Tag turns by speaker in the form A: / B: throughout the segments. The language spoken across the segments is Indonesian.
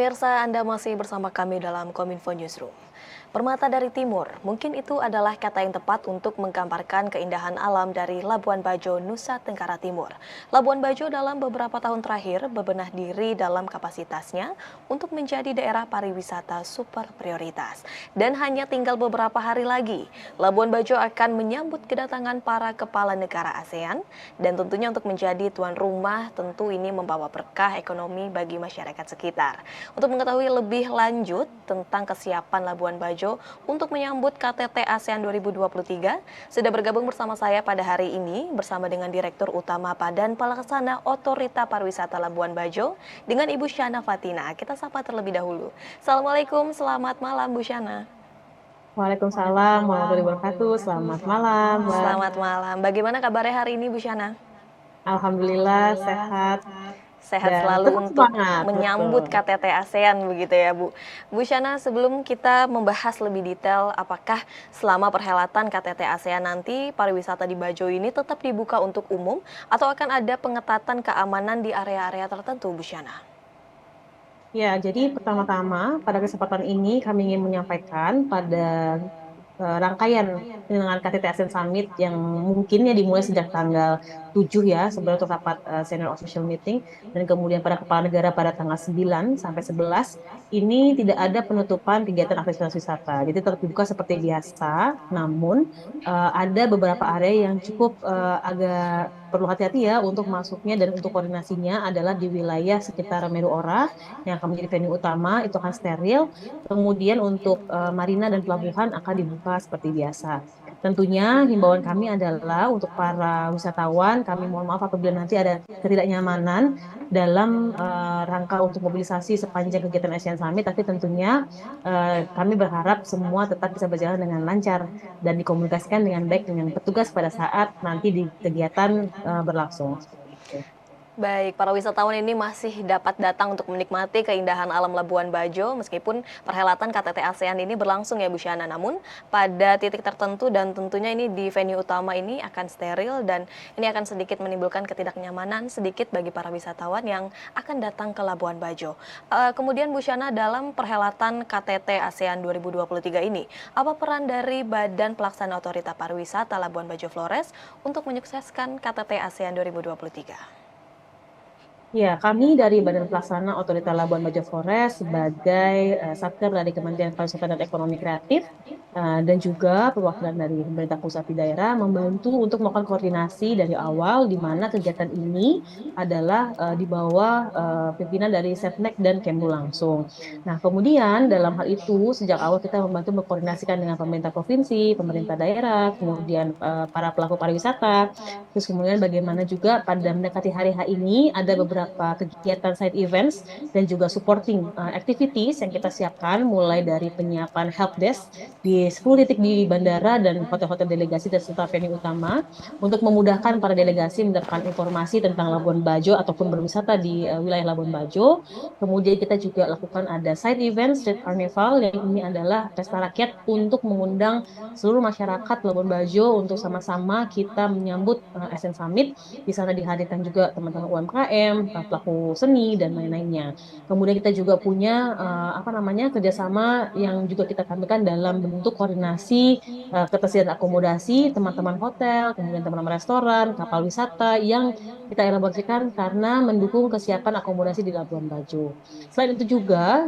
A: pemirsa, Anda masih bersama kami dalam Kominfo Newsroom. Permata dari timur, mungkin itu adalah kata yang tepat untuk menggambarkan keindahan alam dari Labuan Bajo, Nusa Tenggara Timur. Labuan Bajo dalam beberapa tahun terakhir bebenah diri dalam kapasitasnya untuk menjadi daerah pariwisata super prioritas. Dan hanya tinggal beberapa hari lagi, Labuan Bajo akan menyambut kedatangan para kepala negara ASEAN dan tentunya untuk menjadi tuan rumah tentu ini membawa berkah ekonomi bagi masyarakat sekitar. Untuk mengetahui lebih lanjut tentang kesiapan Labuan Bajo untuk menyambut KTT ASEAN 2023, sudah bergabung bersama saya pada hari ini bersama dengan Direktur Utama Badan Pelaksana Otorita Pariwisata Labuan Bajo dengan Ibu Syana Fatina. Kita sapa terlebih dahulu. Assalamualaikum, selamat malam Bu Syana.
B: Waalaikumsalam warahmatullahi wabarakatuh. Selamat malam, Mbak.
A: Selamat malam. Bagaimana kabarnya hari ini Bu Syana?
B: Alhamdulillah sehat
A: Sehat
B: dan
A: selalu
B: tetap
A: untuk
B: semangat,
A: menyambut
B: betul.
A: KTT ASEAN begitu ya Bu. Bu Syana, sebelum kita membahas lebih detail apakah selama perhelatan KTT ASEAN nanti pariwisata di Bajo ini tetap dibuka untuk umum atau akan ada pengetatan keamanan di area-area tertentu Bu Syana?
B: Ya, jadi pertama-tama pada kesempatan ini kami ingin menyampaikan pada rangkaian penyelenggaraan KTT ASEAN Summit yang mungkinnya dimulai sejak tanggal 7 ya, sebelum untuk rapat senior official meeting, dan kemudian pada kepala negara pada tanggal 9 sampai 11, ini tidak ada penutupan kegiatan aktivitas wisata. Jadi tetap dibuka seperti biasa, namun ada beberapa area yang cukup agak perlu hati-hati ya untuk masuknya dan untuk koordinasinya adalah di wilayah sekitar Meru Ora yang akan menjadi venue utama, itu akan steril. Kemudian untuk marina dan pelabuhan akan dibuka seperti biasa. Tentunya himbauan kami adalah untuk para wisatawan, kami mohon maaf apabila nanti ada ketidaknyamanan dalam rangka untuk mobilisasi sepanjang kegiatan ASEAN Summit, tapi tentunya kami berharap semua tetap bisa berjalan dengan lancar dan dikomunikasikan dengan baik dengan petugas pada saat nanti di kegiatan berlangsung. Seperti itu.
A: Baik, para wisatawan ini masih dapat datang untuk menikmati keindahan alam Labuan Bajo meskipun perhelatan KTT ASEAN ini berlangsung ya Bu Syana. Namun pada titik tertentu dan tentunya ini di venue utama ini akan steril dan ini akan sedikit menimbulkan ketidaknyamanan sedikit bagi para wisatawan yang akan datang ke Labuan Bajo. Kemudian Bu Syana, dalam perhelatan KTT ASEAN 2023 ini, apa peran dari Badan Pelaksana Otorita Pariwisata Labuan Bajo Flores untuk menyukseskan KTT ASEAN 2023?
B: Ya, kami dari Badan Pelaksana Otorita Labuan Bajo Flores sebagai satker dari Kementerian Pariwisata dan Ekonomi Kreatif dan juga perwakilan dari pemerintah pusat di daerah membantu untuk melakukan koordinasi dari awal di mana kegiatan ini adalah di bawah pimpinan dari Setnek dan Kemlu langsung. Nah, kemudian dalam hal itu sejak awal kita membantu mengkoordinasikan dengan pemerintah provinsi, pemerintah daerah, kemudian para pelaku pariwisata. Terus kemudian bagaimana juga pada mendekati hari H ini ada beberapa kegiatan side events dan juga supporting activities yang kita siapkan mulai dari penyiapan help desk di 10 titik di bandara dan hotel-hotel delegasi dan serta venue utama untuk memudahkan para delegasi mendapatkan informasi tentang Labuan Bajo ataupun berwisata di wilayah Labuan Bajo. Kemudian kita juga lakukan ada side event Street Carnival yang ini adalah pesta rakyat untuk mengundang seluruh masyarakat Labuan Bajo untuk sama-sama kita menyambut ASEAN Summit. Di sana dihadirkan juga teman-teman UMKM, pelaku seni dan lain-lainnya. Kemudian kita juga punya kerjasama yang juga kita tampilkan dalam bentuk koordinasi ketersediaan akomodasi teman-teman hotel, kemudian teman-teman restoran, kapal wisata yang kita elaborasikan karena mendukung kesiapan akomodasi di Labuan Bajo. Selain itu juga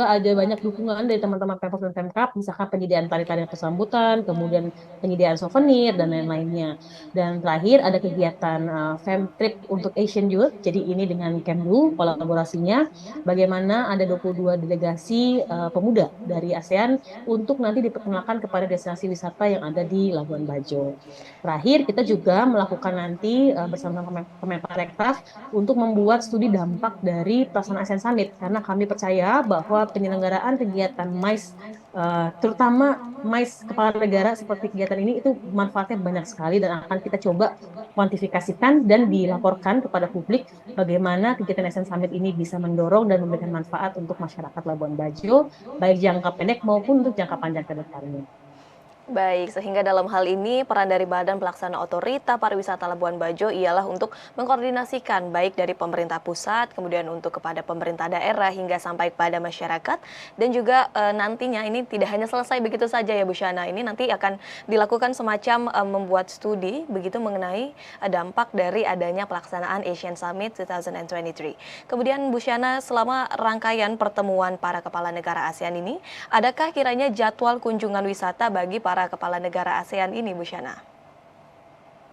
B: ada banyak dukungan dari teman-teman Pemprov dan Pemkab, misalkan penyediaan tari-tarian persambutan, kemudian penyediaan souvenir dan lain-lainnya. Dan terakhir ada kegiatan fam trip untuk Asian Youth. Jadi ini dengan Kemlu kolaborasinya bagaimana ada 22 delegasi pemuda dari ASEAN untuk nanti diperkenalkan kepada destinasi wisata yang ada di Labuan Bajo. Terakhir kita juga melakukan nanti bersama Kemenparekraf untuk membuat studi dampak dari pelaksanaan ASEAN Summit karena kami percaya bahwa penyelenggaraan kegiatan MICE terutama MICE kepala negara seperti kegiatan ini itu manfaatnya banyak sekali dan akan kita coba kuantifikasikan dan dilaporkan kepada publik bagaimana kegiatan ASEAN Summit ini bisa mendorong dan memberikan manfaat untuk masyarakat Labuan Bajo baik jangka pendek maupun untuk jangka panjang ke depannya.
A: Baik, sehingga dalam hal ini peran dari Badan Pelaksana Otorita Pariwisata Labuan Bajo ialah untuk mengkoordinasikan baik dari pemerintah pusat, kemudian untuk kepada pemerintah daerah hingga sampai kepada masyarakat dan juga nantinya ini tidak hanya selesai begitu saja ya Bu Syana, ini nanti akan dilakukan semacam membuat studi begitu mengenai dampak dari adanya pelaksanaan Asian Summit 2023. Kemudian Bu Syana, selama rangkaian pertemuan para kepala negara ASEAN ini, adakah kiranya jadwal kunjungan wisata bagi para kepala negara ASEAN ini, Bu Syana?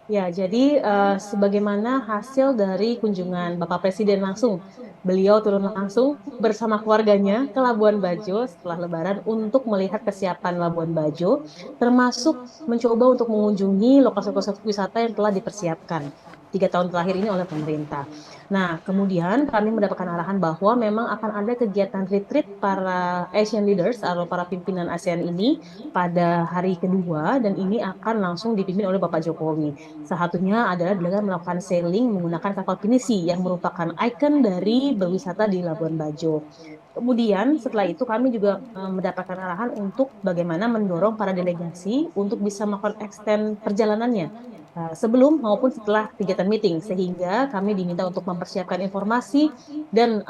B: Ya, jadi sebagaimana hasil dari kunjungan Bapak Presiden langsung, beliau turun langsung bersama keluarganya ke Labuan Bajo setelah Lebaran untuk melihat kesiapan Labuan Bajo, termasuk mencoba untuk mengunjungi lokasi-lokasi wisata yang telah dipersiapkan 3 tahun terakhir ini oleh pemerintah. Nah, kemudian kami mendapatkan arahan bahwa memang akan ada kegiatan retreat para Asian leaders atau para pimpinan ASEAN ini pada hari kedua dan ini akan langsung dipimpin oleh Bapak Jokowi. Salah satunya adalah dengan melakukan sailing menggunakan kapal pinisi yang merupakan ikon dari berwisata di Labuan Bajo. Kemudian setelah itu kami juga mendapatkan arahan untuk bagaimana mendorong para delegasi untuk bisa melakukan extend perjalanannya sebelum maupun setelah kegiatan meeting sehingga kami diminta untuk mempersiapkan informasi dan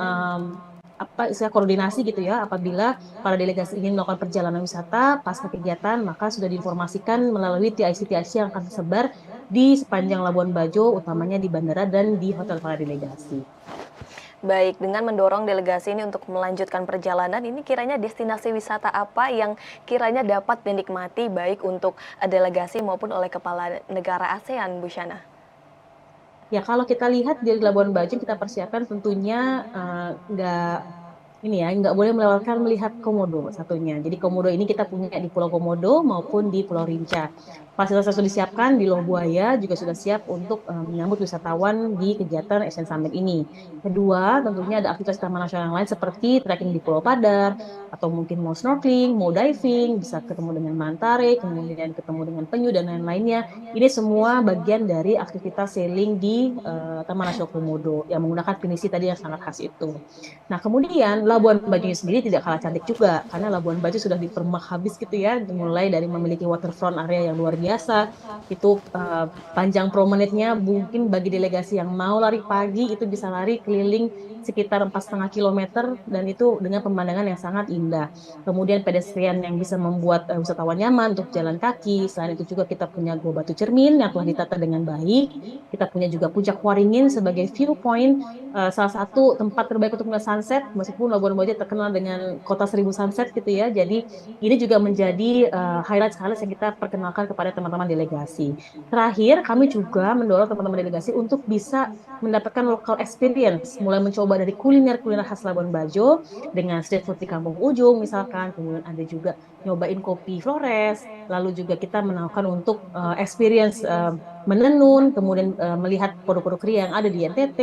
B: apa istilah koordinasi gitu ya apabila para delegasi ingin melakukan perjalanan wisata pasca kegiatan maka sudah diinformasikan melalui TIC-TIC yang akan tersebar di sepanjang Labuan Bajo utamanya di bandara dan di hotel para delegasi.
A: Baik, dengan mendorong delegasi ini untuk melanjutkan perjalanan, ini kiranya destinasi wisata apa yang kiranya dapat dinikmati baik untuk delegasi maupun oleh kepala negara ASEAN, Bu Syana?
B: Ya, kalau kita lihat di Labuan Bajo kita persiapkan tentunya nggak ini ya, nggak boleh melewatkan melihat komodo satunya. Jadi komodo ini kita punya di Pulau Komodo maupun di Pulau Rinca. Fasilitas sudah disiapkan di Loh Buaya juga sudah siap untuk menyambut wisatawan di kegiatan Asian Summit ini. Kedua, tentunya ada aktivitas taman nasional yang lain seperti trekking di Pulau Padar, atau mungkin mau snorkeling, mau diving, bisa ketemu dengan mantare, kemudian ketemu dengan penyu dan lain-lainnya. Ini semua bagian dari aktivitas sailing di Taman Nasional Komodo yang menggunakan pinisi tadi yang sangat khas itu. Nah, kemudian Labuan Bajo sendiri tidak kalah cantik juga, karena Labuan Bajo sudah dipermak habis gitu ya, mulai dari memiliki waterfront area yang luar biasa, itu panjang promenade-nya mungkin bagi delegasi yang mau lari pagi, itu bisa lari keliling sekitar 4,5 kilometer, dan itu dengan pemandangan yang sangat indah. Kemudian pedestrian yang bisa membuat wisatawan nyaman untuk jalan kaki, selain itu juga kita punya Gua Batu Cermin yang telah ditata dengan baik, kita punya juga Puncak Waringin sebagai viewpoint, salah satu tempat terbaik untuk melihat sunset, meskipun Labuan Bajo terkenal dengan kota 1.000 sunset gitu ya. Jadi ini juga menjadi highlight yang kita perkenalkan kepada teman-teman delegasi. Terakhir, kami juga mendorong teman-teman delegasi untuk bisa mendapatkan local experience, mulai mencoba dari kuliner-kuliner khas Labuan Bajo dengan street food di Kampung Ujung misalkan, kemudian ada juga nyobain kopi Flores, lalu juga kita menawarkan untuk experience menenun, kemudian melihat produk-produk kria yang ada di NTT.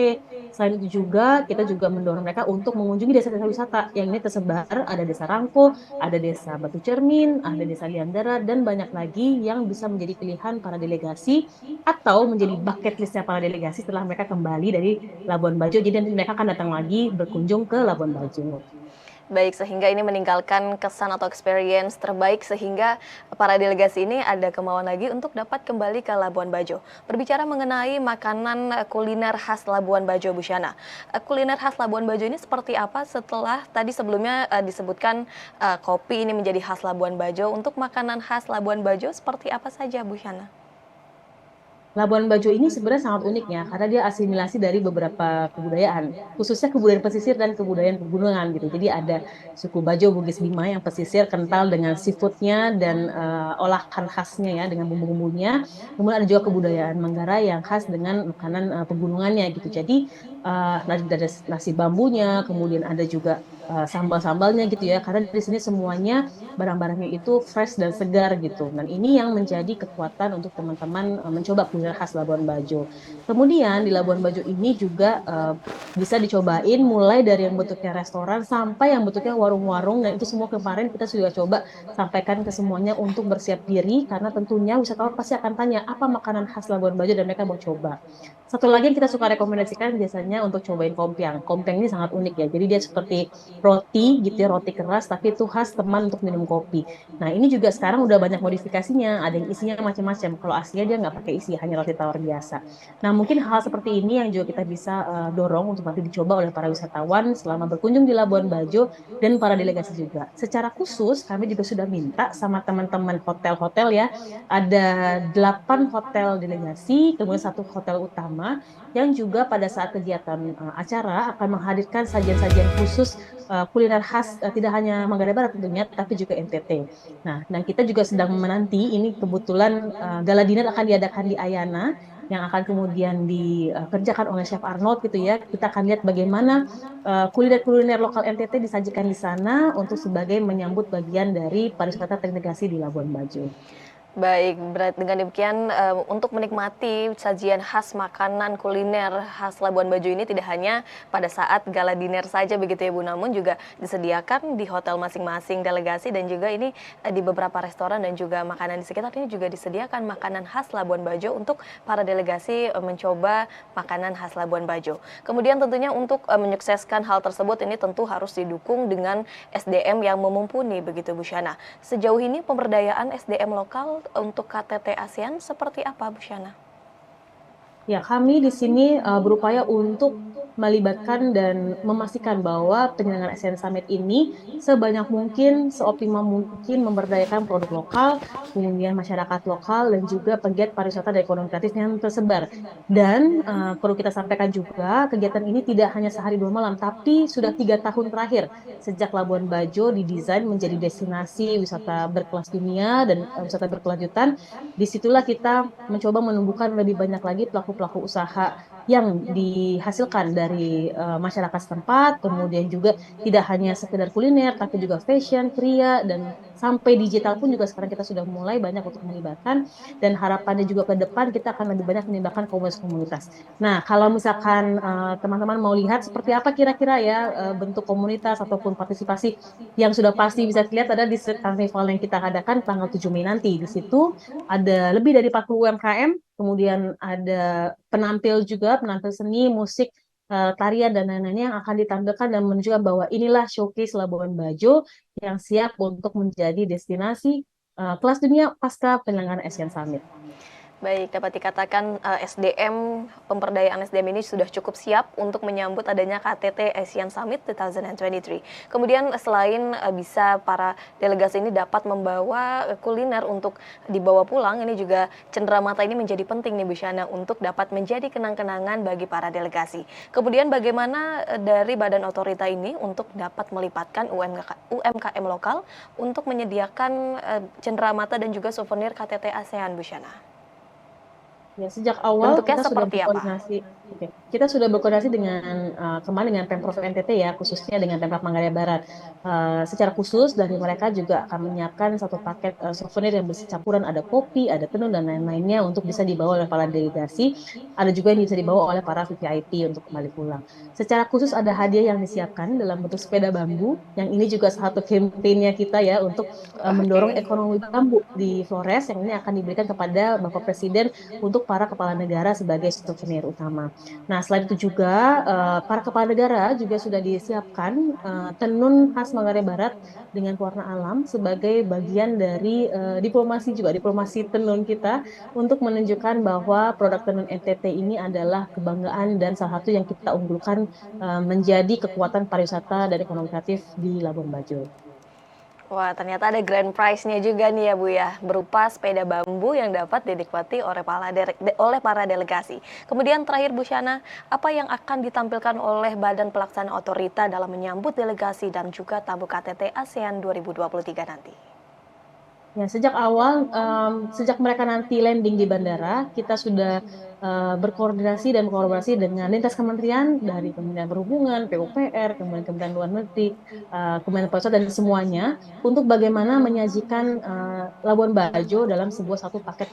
B: Selain itu juga kita juga mendorong mereka untuk mengunjungi desa-desa wisata yang ini tersebar, ada Desa Rangko, ada Desa Batu Cermin, ada Desa Liandara, dan banyak lagi yang bisa menjadi pilihan para delegasi atau menjadi bucket listnya para delegasi setelah mereka kembali dari Labuan Bajo. Jadi nanti mereka akan datang lagi berkunjung ke Labuan Bajo.
A: Baik, sehingga ini meninggalkan kesan atau experience terbaik sehingga para delegasi ini ada kemauan lagi untuk dapat kembali ke Labuan Bajo. Berbicara mengenai makanan kuliner khas Labuan Bajo, Bu Syana. Kuliner khas Labuan Bajo ini seperti apa setelah tadi sebelumnya disebutkan kopi ini menjadi khas Labuan Bajo. Untuk makanan khas Labuan Bajo seperti apa saja, Bu Syana?
B: Labuan Bajo ini sebenarnya sangat unik ya, karena dia asimilasi dari beberapa kebudayaan, khususnya kebudayaan pesisir dan kebudayaan pegunungan gitu. Jadi ada suku Bajo Bugis Bima yang pesisir kental dengan seafoodnya dan olahan khasnya ya, dengan bumbu-bumbunya. Kemudian ada juga kebudayaan Manggarai yang khas dengan makanan pegunungannya gitu. Jadi ada nasi bambunya, kemudian ada juga sambal-sambalnya gitu ya, karena di sini semuanya barang-barangnya itu fresh dan segar gitu. Dan ini yang menjadi kekuatan untuk teman-teman mencoba kuliner khas Labuan Bajo. Kemudian di Labuan Bajo ini juga bisa dicobain mulai dari yang bentuknya restoran sampai yang bentuknya warung-warung, dan itu semua kemarin kita sudah coba sampaikan ke semuanya untuk bersiap diri karena tentunya wisatawan pasti akan tanya apa makanan khas Labuan Bajo dan mereka mau coba. Satu lagi yang kita suka rekomendasikan biasanya untuk cobain kompiang. Kompiang ini sangat unik ya. Jadi dia seperti roti gitu ya, roti keras, tapi itu khas teman untuk minum kopi. Nah, ini juga sekarang udah banyak modifikasinya, ada yang isinya macam-macam. Kalau aslinya dia nggak pakai isi, hanya roti tawar biasa. Nah, mungkin hal seperti ini yang juga kita bisa dorong untuk nanti dicoba oleh para wisatawan selama berkunjung di Labuan Bajo dan para delegasi juga. Secara khusus, kami juga sudah minta sama teman-teman hotel-hotel ya, ada 8 hotel delegasi, kemudian satu hotel utama, yang juga pada saat kegiatan acara akan menghadirkan sajian-sajian khusus kuliner khas tidak hanya Manggarai Barat tentunya, tapi juga NTT. Nah, dan kita juga sedang menanti ini kebetulan gala dinner akan diadakan di Ayana yang akan kemudian dikerjakan oleh Chef Arnold gitu ya. Kita akan lihat bagaimana kuliner-kuliner lokal NTT disajikan di sana untuk sebagai menyambut bagian dari pariwisata terintegrasi di Labuan Bajo.
A: Baik, dengan demikian untuk menikmati sajian khas makanan kuliner khas Labuan Bajo ini tidak hanya pada saat gala dinner saja begitu ya Bu, namun juga disediakan di hotel masing-masing delegasi dan juga ini di beberapa restoran dan juga makanan di sekitar ini juga disediakan makanan khas Labuan Bajo untuk para delegasi mencoba makanan khas Labuan Bajo. Kemudian tentunya untuk menyukseskan hal tersebut ini tentu harus didukung dengan SDM yang mumpuni begitu Bu Syana. Sejauh ini pemberdayaan SDM lokal untuk KTT ASEAN seperti apa, Bu Syana?
B: Ya, kami di sini berupaya untuk melibatkan dan memastikan bahwa penyelenggaraan ASEAN Summit ini sebanyak mungkin, seoptimal mungkin memberdayakan produk lokal, kemudian masyarakat lokal, dan juga pegiat pariwisata dan ekonomi kreatif yang tersebar. Dan perlu kita sampaikan juga, kegiatan ini tidak hanya sehari dua malam, tapi sudah 3 tahun terakhir sejak Labuan Bajo didesain menjadi destinasi wisata berkelas dunia dan wisata berkelanjutan. Disitulah kita mencoba menumbuhkan lebih banyak lagi pelaku-pelaku usaha yang dihasilkan dari masyarakat setempat, kemudian juga tidak hanya sekedar kuliner, tapi juga fashion, kria, dan sampai digital pun juga sekarang kita sudah mulai banyak untuk melibatkan, dan harapannya juga ke depan kita akan lebih banyak melibatkan komunitas-komunitas. Nah, kalau misalkan teman-teman mau lihat seperti apa kira-kira ya bentuk komunitas ataupun partisipasi yang sudah pasti bisa dilihat ada di Street Carnival yang kita adakan tanggal 7 Mei nanti. Di situ ada lebih dari 40 UMKM, kemudian ada penampil juga, penampil seni, musik, tarian, dan lain-lainnya yang akan ditampilkan dan menunjukkan bahwa inilah showcase Labuan Bajo yang siap untuk menjadi destinasi kelas dunia pasca penyelenggaraan Asian Summit.
A: Baik, dapat dikatakan SDM, pemberdayaan SDM ini sudah cukup siap untuk menyambut adanya KTT ASEAN Summit 2023. Kemudian selain bisa para delegasi ini dapat membawa kuliner untuk dibawa pulang, ini juga cenderamata ini menjadi penting nih Bu Syana untuk dapat menjadi kenang-kenangan bagi para delegasi. Kemudian bagaimana dari Badan Otorita ini untuk dapat melibatkan UMKM lokal untuk menyediakan cenderamata dan juga souvenir KTT ASEAN Bu Syana?
B: Ya, sejak awal
A: Bentuknya
B: kita sudah
A: seperti apa?
B: berkoordinasi. Oke. Kita sudah berkoordinasi dengan kemarin dengan Pemprov NTT ya, khususnya dengan Pemprov Manggarai Barat. Secara khusus dari mereka juga akan menyiapkan satu paket souvenir yang berisi campuran, ada kopi, ada tenun, dan lain-lainnya untuk bisa dibawa oleh para delegasi. Ada juga yang bisa dibawa oleh para VVIP untuk kembali pulang. Secara khusus ada hadiah yang disiapkan dalam bentuk sepeda bambu, yang ini juga satu kampanye kita ya untuk mendorong
A: Oke.
B: ekonomi bambu di Flores, yang ini akan diberikan kepada Bapak Presiden untuk para kepala negara sebagai souvenir utama. Nah, selain itu juga para kepala negara juga sudah disiapkan tenun khas Manggarai Barat dengan warna alam sebagai bagian dari diplomasi juga, diplomasi tenun kita untuk menunjukkan bahwa produk tenun NTT ini adalah kebanggaan dan salah satu yang kita unggulkan menjadi kekuatan pariwisata dan ekonomi kreatif di Labuan Bajo.
A: Wah, ternyata ada grand prize-nya juga nih ya Bu ya, berupa sepeda bambu yang dapat dinikmati oleh para delegasi. Kemudian terakhir Bu Syana, apa yang akan ditampilkan oleh Badan Pelaksana Otorita dalam menyambut delegasi dan juga tamu KTT ASEAN 2023 nanti?
B: Ya, sejak awal, sejak mereka nanti landing di bandara, kita sudah berkoordinasi dan berkolaborasi dengan lintas kementerian dari Kementerian Perhubungan, PUPR, kemudian Kementerian Luar Negeri, Kementerian Pariwisata, dan semuanya untuk bagaimana menyajikan Labuan Bajo dalam sebuah satu paket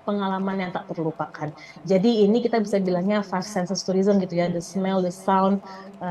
B: pengalaman yang tak terlupakan. Jadi ini kita bisa bilangnya five senses tourism gitu ya, the smell, the sound,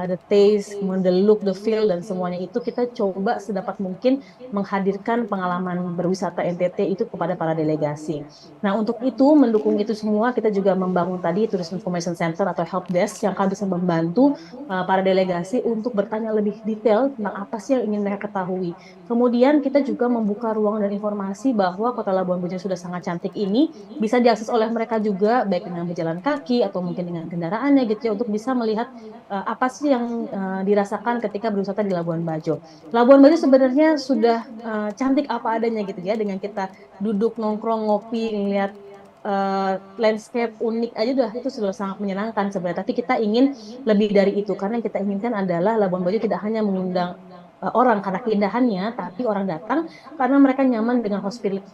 B: the taste, kemudian the look, the feel, dan semuanya itu kita coba sedapat mungkin menghadirkan pengalaman berwisata NTT itu kepada para delegasi. Nah, untuk itu, mendukung itu semua, kita juga membangun tadi Tourism Information Center atau Help Desk yang akan bisa membantu para delegasi untuk bertanya lebih detail tentang apa sih yang ingin mereka ketahui. Kemudian kita juga membuka ruang dan informasi bahwa Kota Labuan Bajo sudah sangat cantik ini bisa diakses oleh mereka juga, baik dengan berjalan kaki atau mungkin dengan kendaraannya gitu ya, untuk bisa melihat apa sih yang dirasakan ketika berwisata di Labuan Bajo. Labuan Bajo sebenarnya sudah cantik apa adanya gitu ya, dengan kita duduk nongkrong ngopi ngeliat landscape unik aja udah itu sudah sangat menyenangkan sebenarnya. Tapi kita ingin lebih dari itu karena yang kita inginkan adalah Labuan Bajo tidak hanya mengundang orang karena keindahannya, tapi orang datang karena mereka nyaman dengan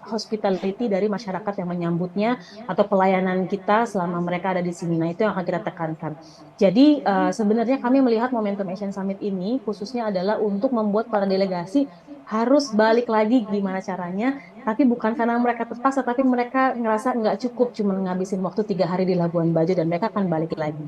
B: hospitality dari masyarakat yang menyambutnya atau pelayanan kita selama mereka ada di sini. Nah, itu yang akan kita tekankan. Jadi sebenarnya kami melihat momentum Asian Summit ini khususnya adalah untuk membuat para delegasi harus balik lagi gimana caranya, tapi bukan karena mereka terpaksa, tapi mereka ngerasa nggak cukup cuma ngabisin waktu 3 hari di Labuan Bajo dan mereka akan balik lagi.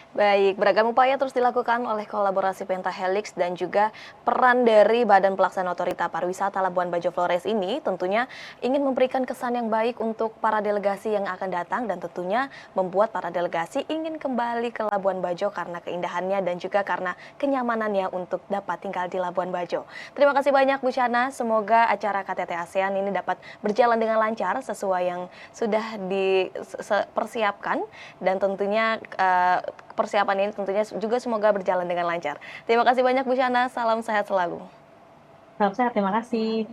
A: Baik, beragam upaya terus dilakukan oleh kolaborasi Pentahelix dan juga peran dari Badan Pelaksana Otorita Pariwisata Labuan Bajo Flores ini tentunya ingin memberikan kesan yang baik untuk para delegasi yang akan datang dan tentunya membuat para delegasi ingin kembali ke Labuan Bajo karena keindahannya dan juga karena kenyamanannya untuk dapat tinggal di Labuan Bajo. Terima kasih banyak Bu Shana, semoga acara KTT ASEAN ini dapat berjalan dengan lancar sesuai yang sudah dipersiapkan dan tentunya persiapan ini tentunya juga semoga berjalan dengan lancar. Terima kasih banyak Bu Shana, salam sehat selalu.
B: Salam sehat, terima kasih.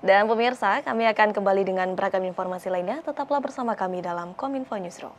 A: Dan pemirsa, kami akan kembali dengan beragam informasi lainnya. Tetaplah bersama kami dalam Kominfo Newsroom.